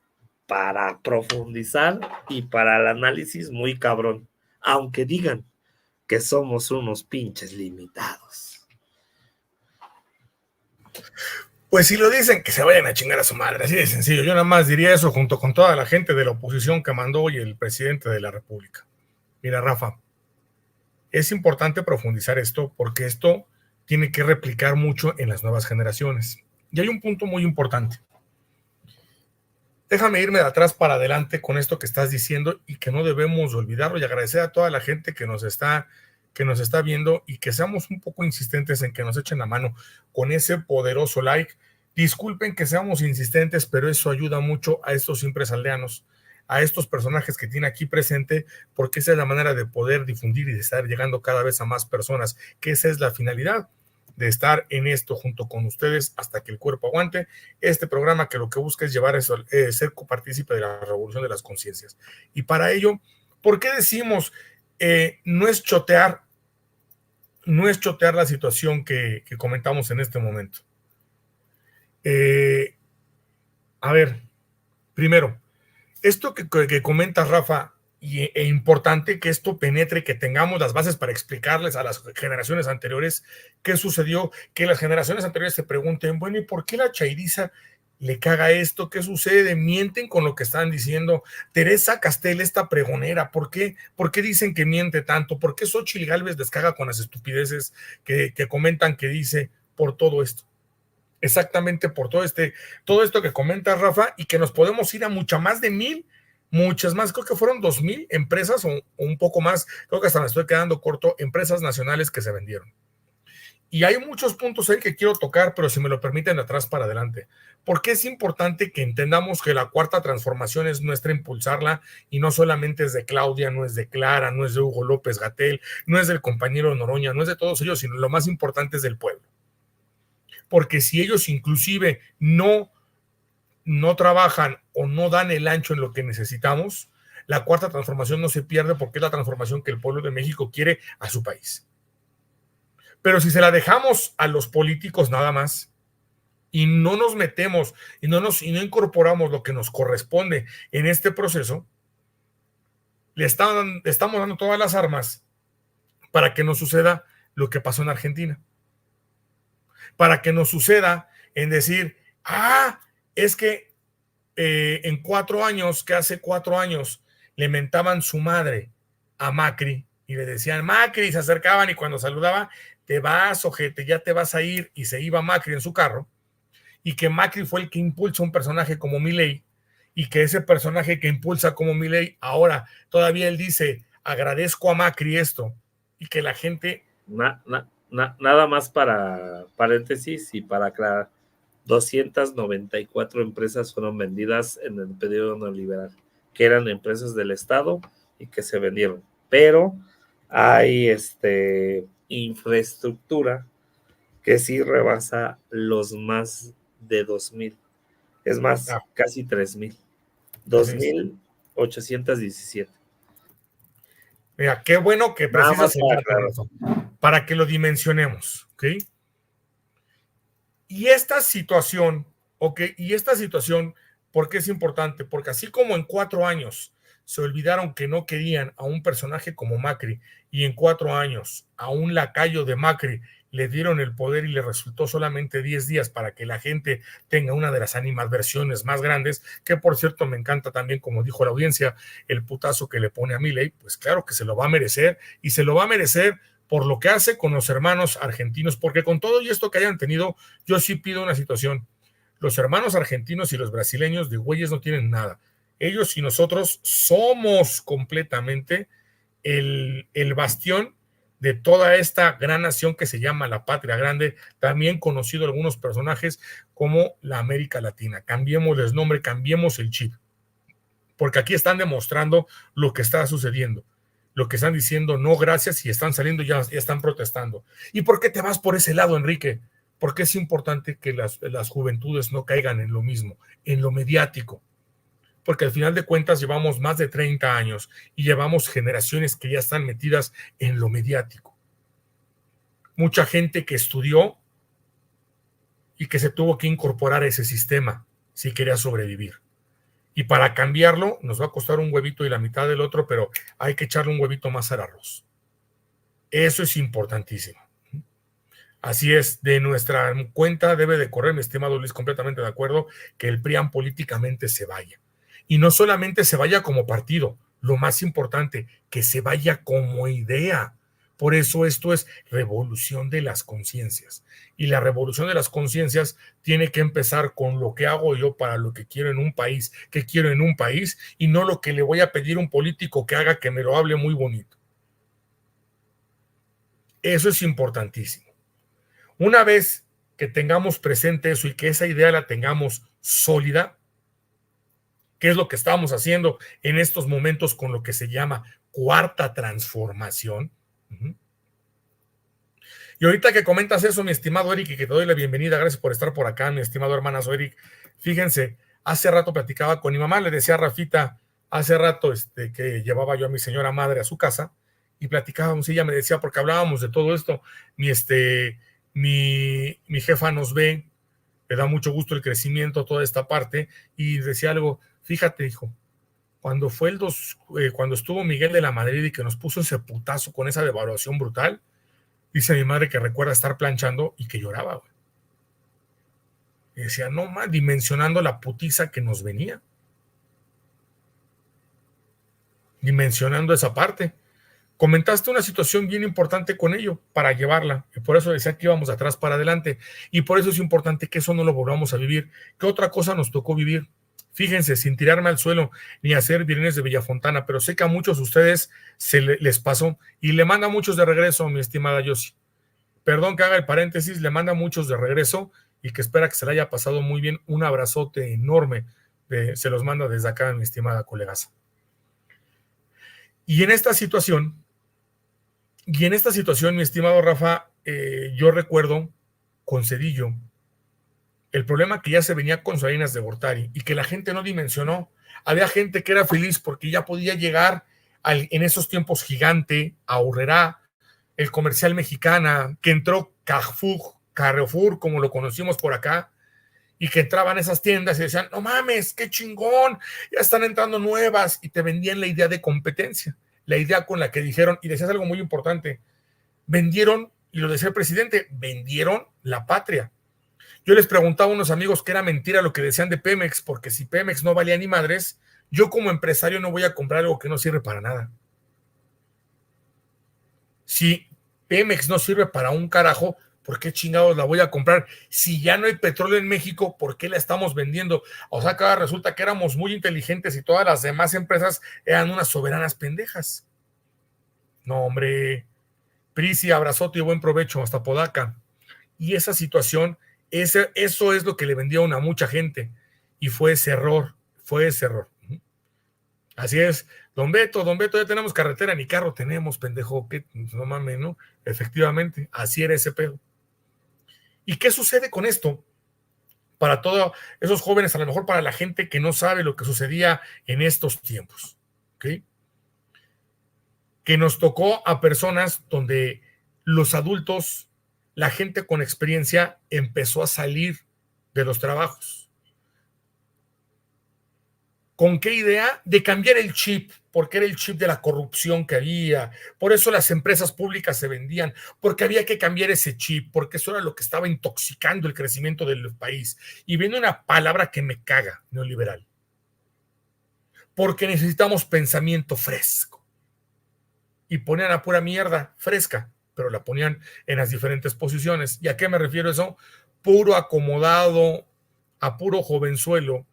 para profundizar y para el análisis muy cabrón, aunque digan que somos unos pinches limitados. Pues si lo dicen, que se vayan a chingar a su madre, así de sencillo. Yo nada más diría eso junto con toda la gente de la oposición que mandó hoy el presidente de la República. Mira, Rafa, es importante profundizar esto porque esto tiene que replicar mucho en las nuevas generaciones. Y hay un punto muy importante. Déjame irme de atrás para adelante con esto que estás diciendo y que no debemos olvidarlo, y agradecer a toda la gente que nos está viendo y que seamos un poco insistentes en que nos echen la mano con ese poderoso like. Disculpen que seamos insistentes, pero eso ayuda mucho a estos simples aldeanos, a estos personajes que tiene aquí presente, porque esa es la manera de poder difundir y de estar llegando cada vez a más personas, que esa es la finalidad de estar en esto junto con ustedes hasta que el cuerpo aguante. Este programa que lo que busca es llevar eso, ser copartícipe de la revolución de las conciencias. Y para ello, ¿por qué decimos no es chotear la situación que comentamos en este momento? A ver, primero, esto que comenta Rafa, e importante que esto penetre, que tengamos las bases para explicarles a las generaciones anteriores qué sucedió, que las generaciones anteriores se pregunten, bueno, ¿y por qué la chairiza le caga esto? ¿Qué sucede? Mienten con lo que están diciendo. Teresa Castel, esta pregonera, ¿por qué dicen que miente tanto? ¿Por qué Xóchitl Gálvez les caga con las estupideces que comentan que dice por todo esto? Exactamente por todo esto que comenta Rafa, y que nos podemos ir a muchas más, creo que fueron 2,000 empresas o un poco más, creo que hasta me estoy quedando corto, empresas nacionales que se vendieron. Y hay muchos puntos ahí que quiero tocar, pero si me lo permiten, de atrás para adelante, porque es importante que entendamos que la cuarta transformación es nuestra, impulsarla, y no solamente es de Claudia, no es de Clara, no es de Hugo López-Gatell, no es del compañero Noroña, no es de todos ellos, sino lo más importante es del pueblo. Porque si ellos inclusive no trabajan o no dan el ancho en lo que necesitamos, la cuarta transformación no se pierde, porque es la transformación que el pueblo de México quiere a su país. Pero si se la dejamos a los políticos nada más y no nos metemos y no incorporamos lo que nos corresponde en este proceso, le estamos dando todas las armas para que nos suceda lo que pasó en Argentina. Para que nos suceda en decir, es que en 4 años, que hace 4 años le mentaban su madre a Macri y le decían Macri, y se acercaban, y cuando saludaba, te vas, ojete, ya te vas a ir, y se iba Macri en su carro, y que Macri fue el que impulsa un personaje como Milei, y que ese personaje que impulsa como Milei, ahora todavía él dice, agradezco a Macri esto, y que la gente... Nada más para paréntesis y para aclarar, 294 empresas fueron vendidas en el periodo neoliberal, que eran empresas del Estado y que se vendieron, pero hay infraestructura que sí rebasa los más de 2,000, es más, casi 3,000, 2,817. Mira, qué bueno que precisas el dato, para que lo dimensionemos, ¿ok? Y esta situación, ¿por qué es importante? Porque así como en 4 años se olvidaron que no querían a un personaje como Macri, y en 4 años a un lacayo de Macri le dieron el poder y le resultó solamente 10 días para que la gente tenga una de las animadversiones más grandes, que por cierto me encanta también, como dijo la audiencia, el putazo que le pone a Milei, pues claro que se lo va a merecer, y se lo va a merecer por lo que hace con los hermanos argentinos, porque con todo y esto que hayan tenido, yo sí pido una situación. Los hermanos argentinos y los brasileños de güeyes no tienen nada. Ellos y nosotros somos completamente el bastión de toda esta gran nación que se llama la Patria Grande, también conocido algunos personajes como la América Latina. Cambiemos el nombre, cambiemos el chip, porque aquí están demostrando lo que está sucediendo, lo que están diciendo no gracias, y están saliendo, ya están protestando. ¿Y por qué te vas por ese lado, Enrique? Porque es importante que las juventudes no caigan en lo mismo, en lo mediático, porque al final de cuentas llevamos más de 30 años y llevamos generaciones que ya están metidas en lo mediático. Mucha gente que estudió y que se tuvo que incorporar a ese sistema si quería sobrevivir. Y para cambiarlo nos va a costar un huevito y la mitad del otro, pero hay que echarle un huevito más al arroz. Eso es importantísimo. Así es, de nuestra cuenta debe de correr, mi estimado Luis, completamente de acuerdo, que el PRIAN políticamente se vaya. Y no solamente se vaya como partido, lo más importante, que se vaya como idea. Por eso esto es revolución de las conciencias. Y la revolución de las conciencias tiene que empezar con lo que hago yo para lo que quiero en un país, que quiero en un país, y no lo que le voy a pedir a un político que haga que me lo hable muy bonito. Eso es importantísimo. Una vez que tengamos presente eso y que esa idea la tengamos sólida, que es lo que estamos haciendo en estos momentos con lo que se llama cuarta transformación. Y ahorita que comentas eso, mi estimado Eric, y que te doy la bienvenida, gracias por estar por acá, mi estimado hermanazo Eric. Fíjense, hace rato platicaba con mi mamá, le decía a Rafita, hace rato que llevaba yo a mi señora madre a su casa, y platicábamos, y ella me decía, porque hablábamos de todo esto, mi jefa nos ve, le da mucho gusto el crecimiento, toda esta parte, y decía algo, fíjate, hijo, cuando estuvo Miguel de la Madrid y que nos puso ese putazo con esa devaluación brutal, dice mi madre que recuerda estar planchando y que lloraba, güey. Y decía, no más, dimensionando la putiza que nos venía. Dimensionando esa parte. Comentaste una situación bien importante con ello para llevarla, y por eso decía que íbamos atrás para adelante, y por eso es importante que eso no lo volvamos a vivir. ¿Qué otra cosa nos tocó vivir? Fíjense, sin tirarme al suelo ni hacer virines de Villafontana, pero sé que a muchos de ustedes les pasó, y le manda muchos de regreso, mi estimada Yossi. Perdón que haga el paréntesis, le manda muchos de regreso y que espera que se le haya pasado muy bien. Un abrazote enorme, se los manda desde acá, mi estimada colegaza. Y en esta situación, mi estimado Rafa, yo recuerdo con Cedillo el problema que ya se venía con Salinas de Gortari y que la gente no dimensionó. Había gente que era feliz porque ya podía llegar en esos tiempos Gigante, a Aurrerá, el Comercial Mexicana, que entró Carrefour, como lo conocimos por acá, y que entraban esas tiendas y decían, no mames, qué chingón, ya están entrando nuevas, y te vendían la idea de competencia, la idea con la que dijeron, y decías algo muy importante, vendieron, y lo decía el presidente, vendieron la patria. Yo les preguntaba a unos amigos que era mentira lo que decían de Pemex, porque si Pemex no valía ni madres, yo como empresario no voy a comprar algo que no sirve para nada. Si Pemex no sirve para un carajo, ¿por qué chingados la voy a comprar? Si ya no hay petróleo en México, ¿por qué la estamos vendiendo? O sea, que ahora resulta que éramos muy inteligentes y todas las demás empresas eran unas soberanas pendejas. No, hombre. Prisi, abrazote y buen provecho hasta Podaca. Y esa situación, eso es lo que le vendieron a mucha gente. Y fue ese error. Así es. Don Beto, ya tenemos carretera, ni carro tenemos, pendejo. ¿Qué? No mames, ¿no? Efectivamente, así era ese pedo. ¿Y qué sucede con esto? Para todos esos jóvenes, a lo mejor para la gente que no sabe lo que sucedía en estos tiempos. ¿Ok? Que nos tocó a personas donde los adultos la gente con experiencia empezó a salir de los trabajos. ¿Con qué idea? De cambiar el chip, porque era el chip de la corrupción que había. Por eso las empresas públicas se vendían, porque había que cambiar ese chip, porque eso era lo que estaba intoxicando el crecimiento del país. Y viene una palabra que me caga, neoliberal. Porque necesitamos pensamiento fresco. Y ponían a pura mierda fresca, pero la ponían en las diferentes posiciones. ¿Y a qué me refiero eso? Puro acomodado, a puro jovenzuelo,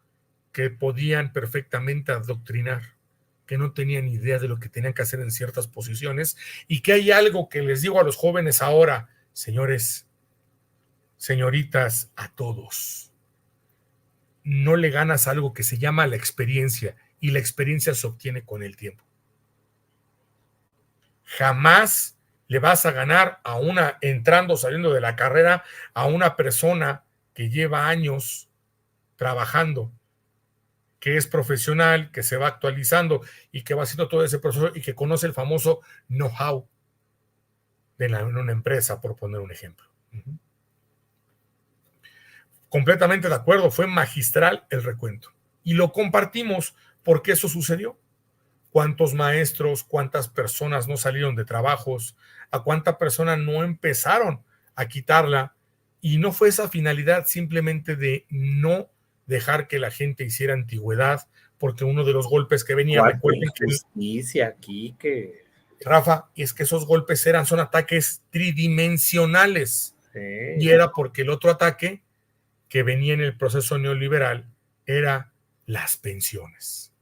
que podían perfectamente adoctrinar, que no tenían idea de lo que tenían que hacer en ciertas posiciones, y que hay algo que les digo a los jóvenes ahora, señores, señoritas, a todos. No le ganas algo que se llama la experiencia, y la experiencia se obtiene con el tiempo. Jamás le vas a ganar a una, entrando, saliendo de la carrera, a una persona que lleva años trabajando, que es profesional, que se va actualizando y que va haciendo todo ese proceso y que conoce el famoso know-how en una empresa, por poner un ejemplo. Completamente de acuerdo, fue magistral el recuento. Y lo compartimos porque eso sucedió. ¿Cuántos maestros, cuántas personas no salieron de trabajos? ¿A cuántas personas no empezaron a quitarla? Y no fue esa finalidad simplemente de no dejar que la gente hiciera antigüedad, porque uno de los golpes que venía, recuerden que justicia aquí que Rafa, es que esos golpes son ataques tridimensionales. Sí. Y era porque el otro ataque que venía en el proceso neoliberal era las pensiones.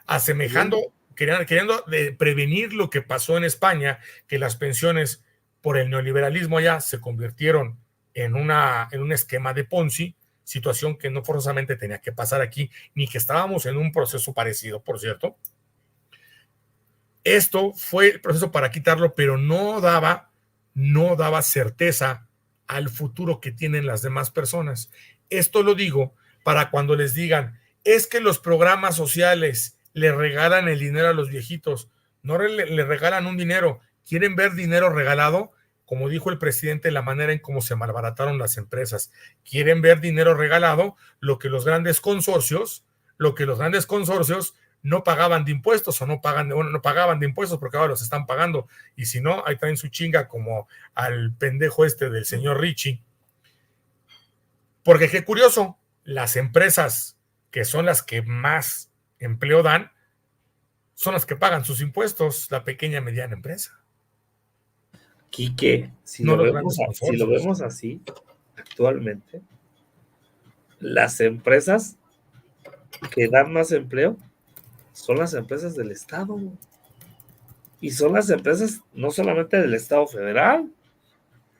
Asemejando, queriendo prevenir lo que pasó en España, que las pensiones por el neoliberalismo allá se convirtieron en un esquema de Ponzi, situación que no forzosamente tenía que pasar aquí, ni que estábamos en un proceso parecido, por cierto. Esto fue el proceso para quitarlo, pero no daba certeza al futuro que tienen las demás personas. Esto lo digo para cuando les digan, es que los programas sociales le regalan el dinero a los viejitos, no le regalan un dinero, quieren ver dinero regalado, como dijo el presidente, la manera en cómo se malbarataron las empresas, quieren ver dinero regalado, lo que los grandes consorcios no pagaban de impuestos o no pagaban de impuestos porque ahora los están pagando, y si no, ahí traen su chinga como al pendejo del señor Richie. Porque qué curioso, las empresas que son las que más empleo dan, son las que pagan sus impuestos, la pequeña y mediana empresa. Quique, si lo vemos así, actualmente, las empresas que dan más empleo son las empresas del Estado. Y son las empresas no solamente del Estado federal,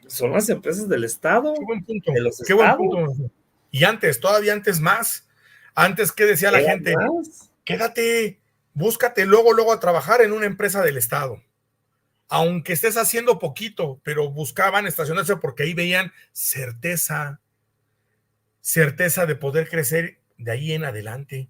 son las empresas del Estado. Qué buen punto. De los estados. Buen punto. Y todavía antes más. Antes, ¿qué decía la gente? Más? Quédate, búscate luego a trabajar en una empresa del Estado. Aunque estés haciendo poquito, pero buscaban estacionarse porque ahí veían certeza de poder crecer de ahí en adelante.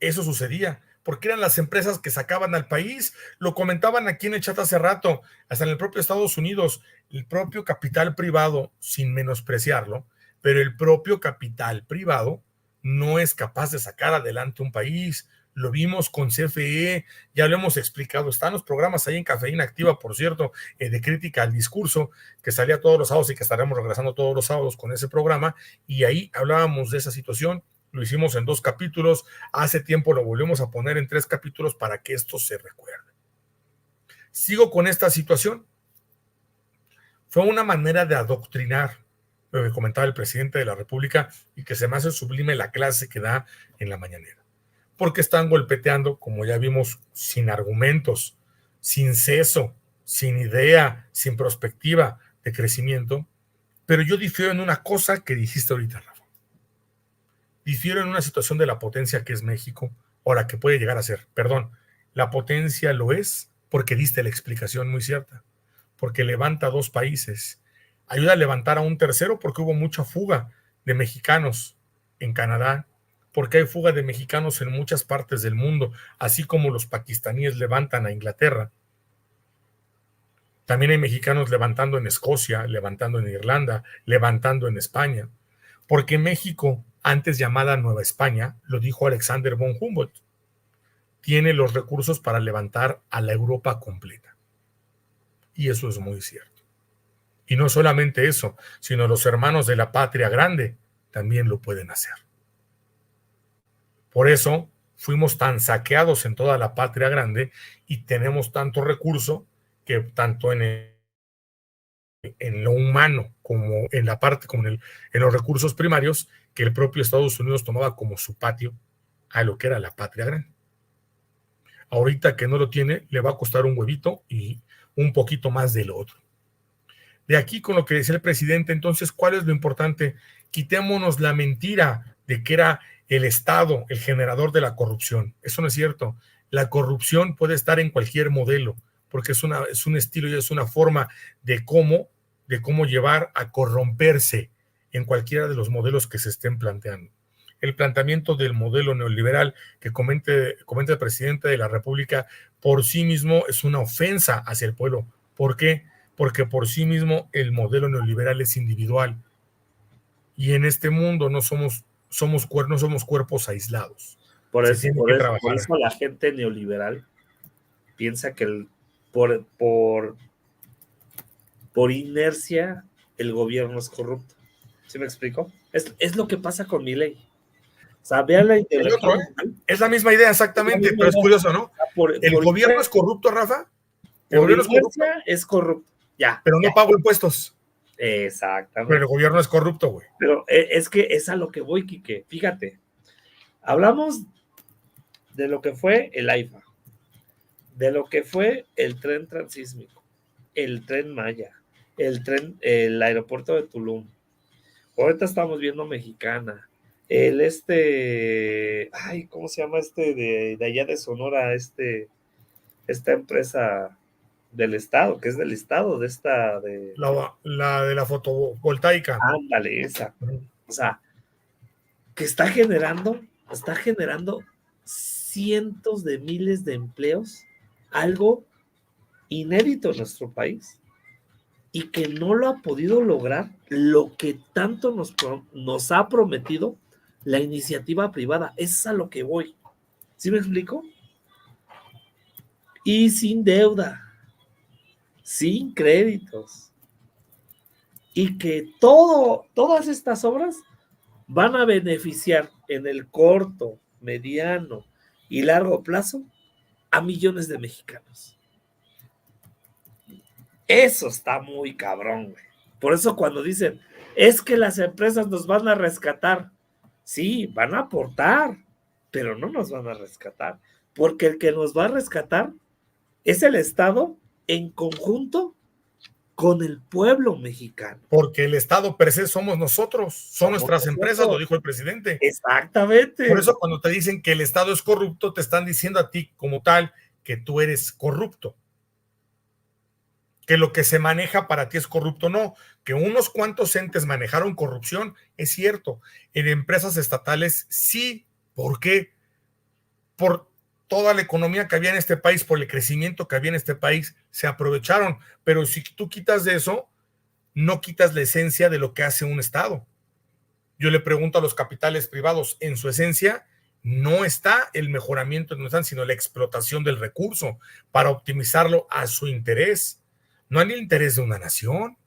Eso sucedía, porque eran las empresas que sacaban al país. Lo comentaban aquí en el chat hace rato, hasta en el propio Estados Unidos, el propio capital privado, sin menospreciarlo, pero el propio capital privado no es capaz de sacar adelante un país. Lo vimos con CFE, ya lo hemos explicado, están los programas ahí en Cafeína Activa, por cierto, de crítica al discurso, que salía todos los sábados y que estaremos regresando todos los sábados con ese programa, y ahí hablábamos de esa situación. Lo hicimos en 2 capítulos, hace tiempo lo volvemos a poner en 3 capítulos para que esto se recuerde. Sigo con esta situación. Fue una manera de adoctrinar, lo que comentaba el presidente de la República, y que se me hace sublime la clase que da en la mañanera. Porque están golpeteando, como ya vimos, sin argumentos, sin seso, sin idea, sin perspectiva de crecimiento. Pero yo difiero en una cosa que dijiste ahorita, Rafa. Difiero en una situación de la potencia que es México, o la que puede llegar a ser. Perdón, la potencia lo es porque diste la explicación muy cierta. Porque levanta 2 países. Ayuda a levantar a un tercero porque hubo mucha fuga de mexicanos en Canadá, porque hay fuga de mexicanos en muchas partes del mundo, así como los pakistaníes levantan a Inglaterra. También hay mexicanos levantando en Escocia, levantando en Irlanda, levantando en España. Porque México, antes llamada Nueva España, lo dijo Alexander von Humboldt, tiene los recursos para levantar a la Europa completa. Y eso es muy cierto. Y no solamente eso, sino los hermanos de la patria grande también lo pueden hacer. Por eso fuimos tan saqueados en toda la patria grande y tenemos tanto recurso que tanto en lo humano como en la parte, como en los recursos primarios, que el propio Estados Unidos tomaba como su patio a lo que era la patria grande. Ahorita que no lo tiene, le va a costar un huevito y un poquito más de lo otro. De aquí con lo que decía el presidente, entonces, ¿cuál es lo importante? Quitémonos la mentira de que era el Estado el generador de la corrupción. Eso no es cierto. La corrupción puede estar en cualquier modelo, porque es un estilo y es una forma de cómo llevar a corromperse en cualquiera de los modelos que se estén planteando. El planteamiento del modelo neoliberal que comenta el presidente de la República por sí mismo es una ofensa hacia el pueblo. ¿Por qué? Porque por sí mismo el modelo neoliberal es individual. Y en este mundo no somos cuerpos aislados. Por eso la gente neoliberal piensa que por inercia el gobierno es corrupto. ¿Sí me explico? Es lo que pasa con Milei. O sea, vean la intelectual. Es la misma idea, exactamente, pero es curioso, ¿no? ¿El gobierno es corrupto, Rafa? ¿El gobierno es corrupto? Ya. Pero no pago impuestos. Exactamente. Pero el gobierno es corrupto, güey. Pero es que es a lo que voy, Quique. Fíjate, hablamos de lo que fue el AIFA, de lo que fue el tren transísmico, el tren Maya, el aeropuerto de Tulum. Ahorita estamos viendo Mexicana, ¿cómo se llama de allá de Sonora, esta empresa del estado, que es del estado, la de la fotovoltaica. Ándale, esa. O sea, que está generando cientos de miles de empleos, algo inédito en nuestro país, y que no lo ha podido lograr lo que tanto nos ha prometido la iniciativa privada. Es a lo que voy. ¿Sí me explico? Y sin deuda, sin créditos, y que todas estas obras van a beneficiar en el corto, mediano y largo plazo a millones de mexicanos. Eso está muy cabrón, güey. Por eso cuando dicen, es que las empresas nos van a rescatar, sí, van a aportar, pero no nos van a rescatar, porque el que nos va a rescatar es el Estado en conjunto con el pueblo mexicano. Porque el Estado per se somos nosotros, son nuestras empresas, lo dijo el presidente. Exactamente. Por eso cuando te dicen que el Estado es corrupto, te están diciendo a ti como tal que tú eres corrupto. Que lo que se maneja para ti es corrupto, no. Que unos cuantos entes manejaron corrupción, es cierto. En empresas estatales, sí. ¿Por qué? Por toda la economía que había en este país, por el crecimiento que había en este país, se aprovecharon. Pero si tú quitas de eso, no quitas la esencia de lo que hace un Estado. Yo le pregunto a los capitales privados, en su esencia, no está el mejoramiento, no están, sino la explotación del recurso para optimizarlo a su interés. No en el interés de una nación,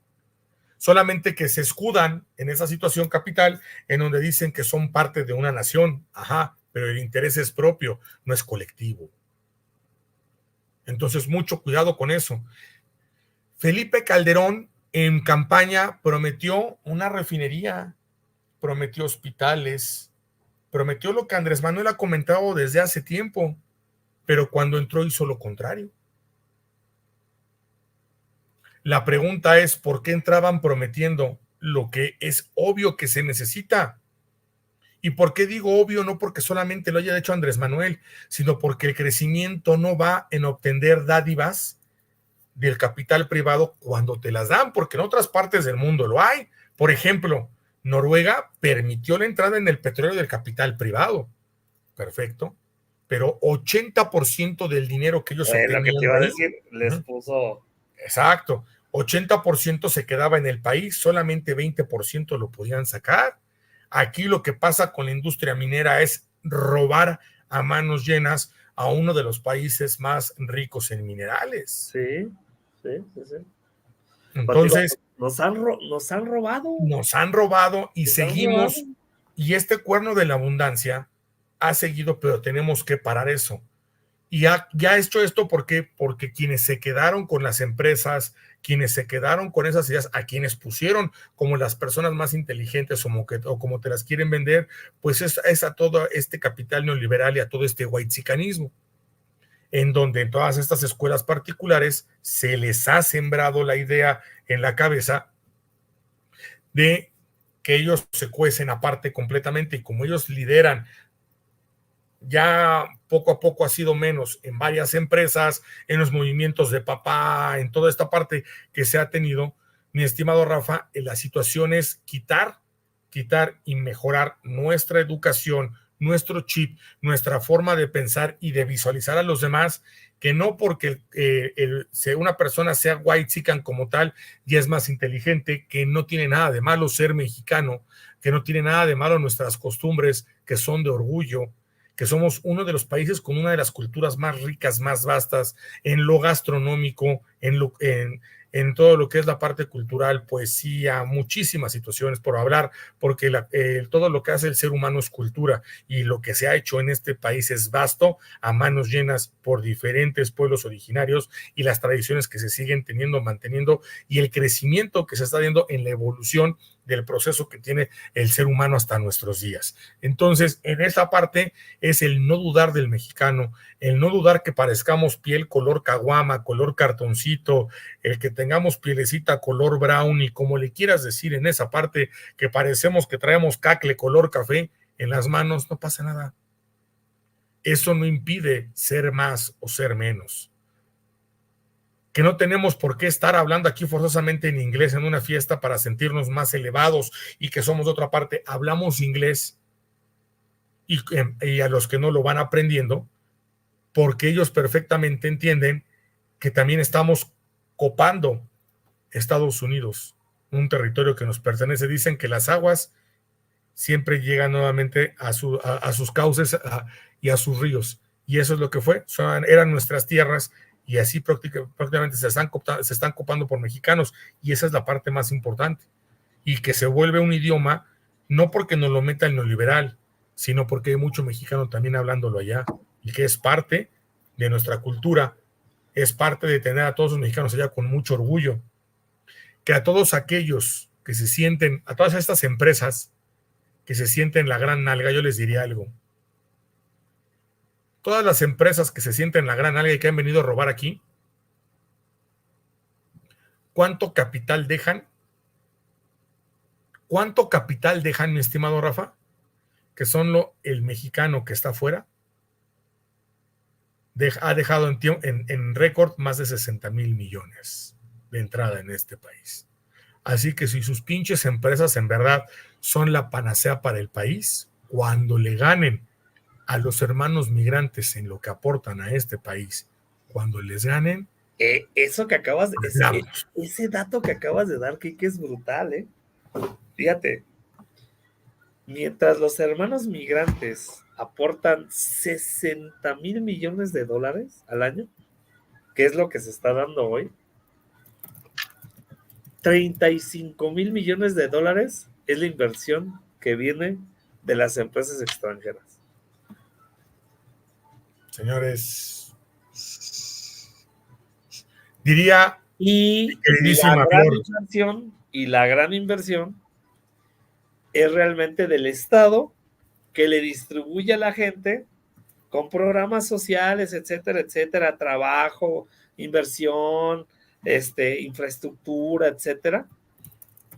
solamente que se escudan en esa situación capital en donde dicen que son parte de una nación, ajá, pero el interés es propio, no es colectivo. Entonces, mucho cuidado con eso. Felipe Calderón en campaña prometió una refinería, prometió hospitales, prometió lo que Andrés Manuel ha comentado desde hace tiempo, pero cuando entró hizo lo contrario. La pregunta es, ¿por qué entraban prometiendo lo que es obvio que se necesita? ¿Y por qué digo obvio? No porque solamente lo haya hecho Andrés Manuel, sino porque el crecimiento no va en obtener dádivas del capital privado cuando te las dan, porque en otras partes del mundo lo hay. Por ejemplo, Noruega permitió la entrada en el petróleo del capital privado. Perfecto. Pero 80% del dinero que ellos lo que te iba a decir, les puso Exacto. 80% se quedaba en el país, solamente 20% lo podían sacar. Aquí lo que pasa con la industria minera es robar a manos llenas a uno de los países más ricos en minerales. Sí, sí, sí, sí. Entonces, nos han robado. Nos han robado y Nos han robado. seguimos. Y este cuerno de la abundancia ha seguido, pero tenemos que parar eso. Y ya ha hecho esto porque quienes se quedaron con las empresas, quienes se quedaron con esas ideas, a quienes pusieron como las personas más inteligentes o como te las quieren vender, pues es a todo este capital neoliberal y a todo este whitezicanismo, en donde en todas estas escuelas particulares se les ha sembrado la idea en la cabeza de que ellos se cuecen aparte completamente, y como ellos lideran, ya poco a poco ha sido menos en varias empresas, en los movimientos de papá, en toda esta parte que se ha tenido, mi estimado Rafa, la situación es quitar y mejorar nuestra educación, nuestro chip, nuestra forma de pensar y de visualizar a los demás, que no porque una persona sea whitezican como tal y es más inteligente, que no tiene nada de malo ser mexicano, que no tiene nada de malo nuestras costumbres, que son de orgullo, que somos uno de los países con una de las culturas más ricas, más vastas, en lo gastronómico, en todo lo que es la parte cultural, poesía, muchísimas situaciones por hablar, porque todo lo que hace el ser humano es cultura, y lo que se ha hecho en este país es vasto, a manos llenas por diferentes pueblos originarios, y las tradiciones que se siguen teniendo, manteniendo, y el crecimiento que se está dando en la evolución del proceso que tiene el ser humano hasta nuestros días. Entonces, en esa parte es el no dudar del mexicano, el no dudar que parezcamos piel color caguama, color cartoncito, el que tengamos pielecita color brown, y como le quieras decir, en esa parte que parecemos que traemos cacle color café en las manos, no pasa nada. Eso no impide ser más o ser menos. Que no tenemos por qué estar hablando aquí forzosamente en inglés en una fiesta para sentirnos más elevados y que somos de otra parte. Hablamos inglés, y a los que no lo van aprendiendo, porque ellos perfectamente entienden que también estamos copando Estados Unidos, un territorio que nos pertenece. Dicen que las aguas siempre llegan nuevamente a sus cauces y a sus ríos, y eso es lo que fue, eran nuestras tierras, y así prácticamente se están copando por mexicanos, y esa es la parte más importante, y que se vuelve un idioma, no porque nos lo meta el neoliberal, sino porque hay mucho mexicano también hablándolo allá, y que es parte de nuestra cultura, es parte de tener a todos los mexicanos allá con mucho orgullo. Que a todos aquellos que se sienten, a todas estas empresas que se sienten la gran nalga, yo les diría algo. Todas las empresas que se sienten la gran nalga y que han venido a robar aquí, ¿cuánto capital dejan? ¿Cuánto capital dejan, mi estimado Rafa? Que son el mexicano que está afuera, ha dejado en récord más de 60,000 millones de entrada en este país. Así que si sus pinches empresas en verdad son la panacea para el país, cuando le ganen a los hermanos migrantes en lo que aportan a este país, cuando les ganen, eso que acabas de ese dato que acabas de dar, Kike, es brutal, fíjate, mientras los hermanos migrantes aportan 60,000 millones de dólares al año, que es lo que se está dando hoy, 35,000 millones de dólares es la inversión que viene de las empresas extranjeras. Señores, diría, y la gran inversión es realmente del Estado, que le distribuye a la gente con programas sociales, etcétera, etcétera, trabajo, inversión, infraestructura, etcétera,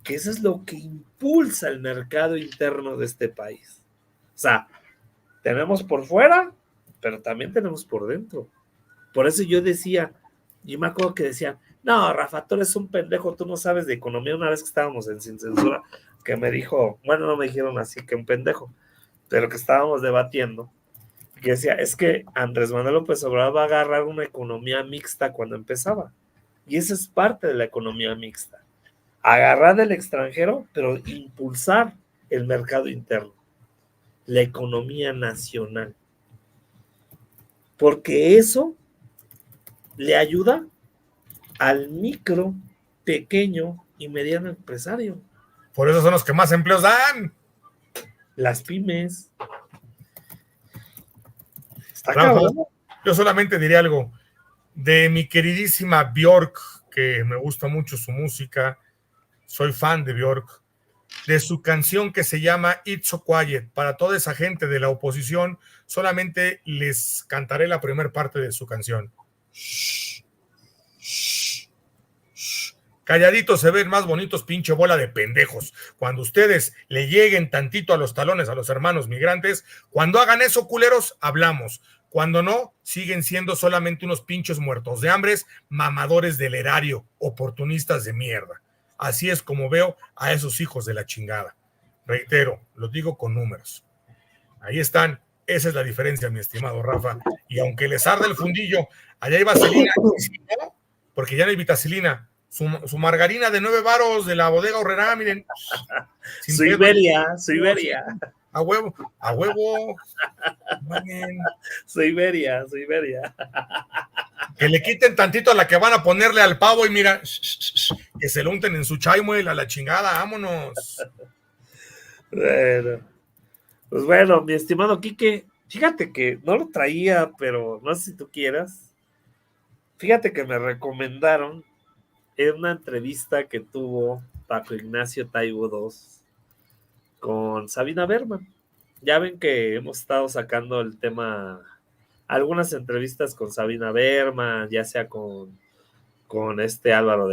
que eso es lo que impulsa el mercado interno de este país. O sea, tenemos por fuera, pero también tenemos por dentro. Por eso yo me acuerdo que decían, no, Rafa, tú eres un pendejo, tú no sabes de economía. Una vez que estábamos en Sin Censura, que me dijo, bueno, no me dijeron así que un pendejo, pero que estábamos debatiendo, que decía, es que Andrés Manuel López Obrador va a agarrar una economía mixta cuando empezaba. Y eso es parte de la economía mixta. Agarrar del extranjero, pero impulsar el mercado interno, la economía nacional. Porque eso le ayuda al micro, pequeño y mediano empresario. Por eso son los que más empleos dan. Las pymes. Está Rafa, cabrón. yo solamente diré algo de mi queridísima Björk, que me gusta mucho su música, soy fan de Björk, de su canción que se llama It's So Quiet. Para toda esa gente de la oposición, solamente les cantaré la primera parte de su canción. Shh, shh, shh. Calladitos se ven más bonitos, pinche bola de pendejos. Cuando ustedes le lleguen tantito a los talones a los hermanos migrantes, cuando hagan eso, culeros, hablamos. Cuando no, siguen siendo solamente unos pinches muertos de hambres, mamadores del erario, oportunistas de mierda. Así es como veo a esos hijos de la chingada. Reitero, lo digo con números. Ahí están. Esa es la diferencia, mi estimado Rafa. Y aunque les arde el fundillo, allá hay vaselina, porque ya no hay vitacilina. Su margarina de 9 varos de la bodega Horrera, miren. Su Iberia, su Iberia. A huevo, a huevo. Manen. Su Iberia, su Iberia. Que le quiten tantito a la que van a ponerle al pavo y mira, que se lo unten en su chaimuel a la chingada, vámonos. Bueno, pues bueno, mi estimado Quique, fíjate que no lo traía, pero no sé si tú quieras. Fíjate que me recomendaron en una entrevista que tuvo Paco Ignacio Taibo II con Sabina Berman. Ya ven que hemos estado sacando el tema, algunas entrevistas con Sabina Berman, ya sea con este Álvaro de